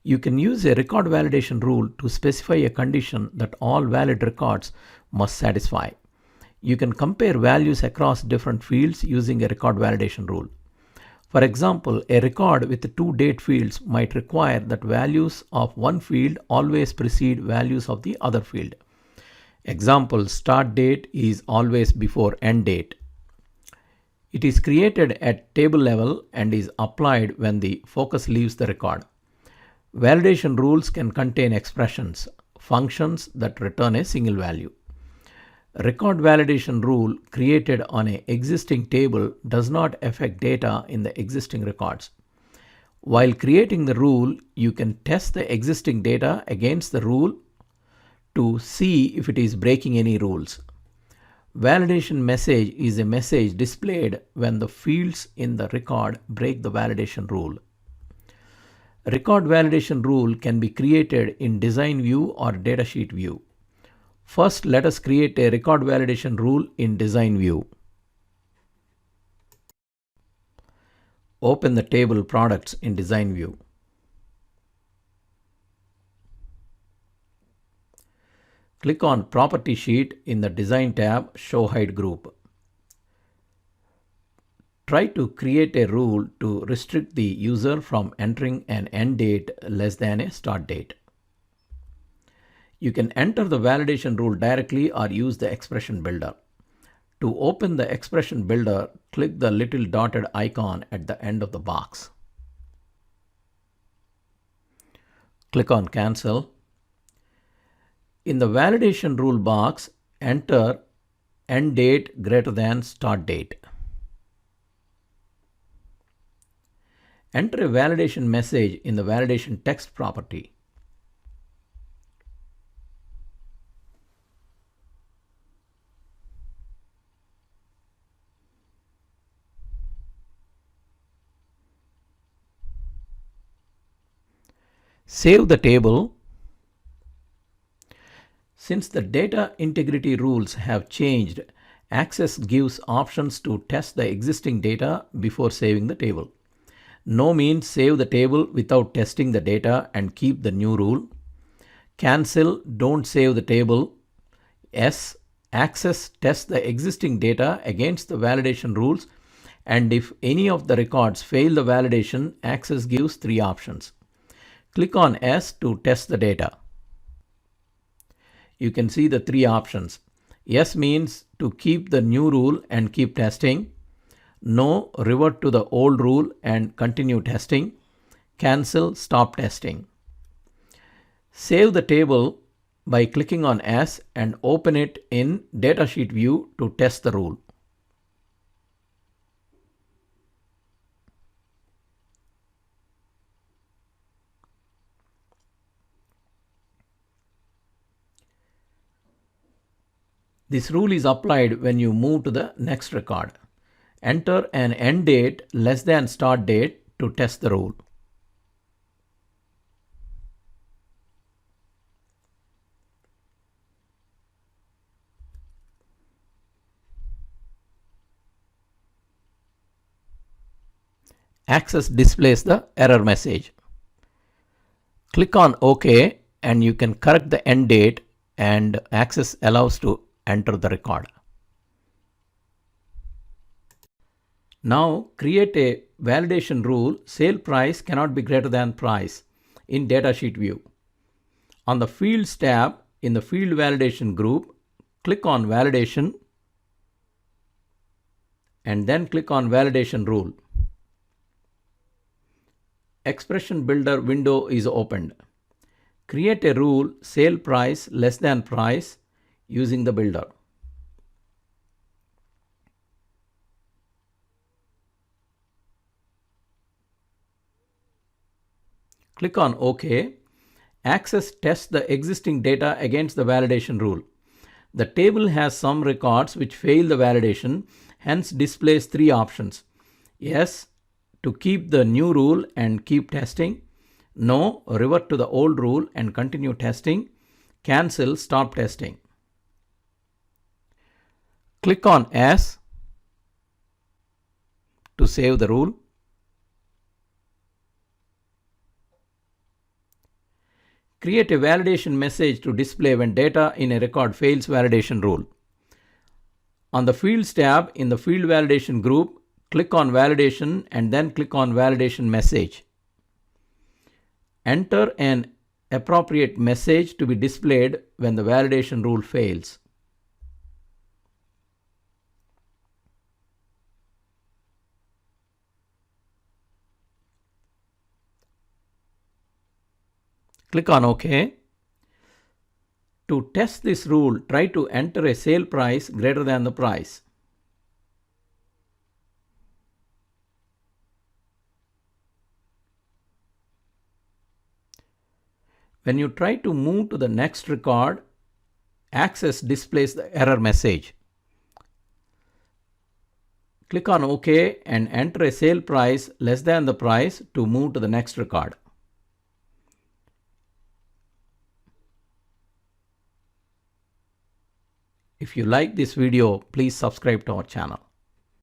You can use a record validation rule to specify a condition that all valid records must satisfy. You can compare values across different fields using a record validation rule. For example, a record with two date fields might require that values of one field always precede values of the other field. Example, start date is always before end date. It is created at table level and is applied when the focus leaves the record. Validation rules can contain expressions, functions that return a single value. Record validation rule created on an existing table does not affect data in the existing records. While creating the rule, you can test the existing data against the rule to see if it is breaking any rules. Validation message is a message displayed when the fields in the record break the validation rule. Record validation rule can be created in design view or datasheet view. First, let us create a record validation rule in design view. Open the table products in design view. Click on Property Sheet in the Design tab, Show Hide Group. Try to create a rule to restrict the user from entering an end date less than a start date. You can enter the validation rule directly or use the expression builder. To open the expression builder, click the little dotted icon at the end of the box. Click on Cancel. In the validation rule box, enter end date greater than start date. Enter a validation message in the validation text property. Save the table. Since the data integrity rules have changed, Access gives options to test the existing data before saving the table. No means save the table without testing the data and keep the new rule. Cancel, don't save the table. S, Access tests the existing data against the validation rules, and if any of the records fail the validation, Access gives three options. Click on S to test the data. You can see the three options. Yes means to keep the new rule and keep testing. No, revert to the old rule and continue testing. Cancel, stop testing. Save the table by clicking on S and open it in datasheet view to test the rule. This rule is applied when you move to the next record. Enter an end date less than start date to test the rule. Access displays the error message. Click on OK and you can correct the end date, and Access allows to enter the record. Now create a validation rule, sale price cannot be greater than price, in datasheet view. On the Fields tab in the Field Validation group, click on Validation and then click on Validation Rule. Expression Builder window is opened. Create a rule, sale price less than price, using the builder. Click on OK. Access tests the existing data against the validation rule. The table has some records which fail the validation, hence displays three options. Yes, to keep the new rule and keep testing. No, revert to the old rule and continue testing. Cancel, stop testing. Click on S to save the rule. Create a validation message to display when data in a record fails validation rule. On the Fields tab in the Field Validation group, click on Validation and then click on Validation Message. Enter an appropriate message to be displayed when the validation rule fails. Click on OK. To test this rule, try to enter a sale price greater than the price. When you try to move to the next record, Access displays the error message. Click on OK and enter a sale price less than the price to move to the next record. If you like this video, please subscribe to our channel.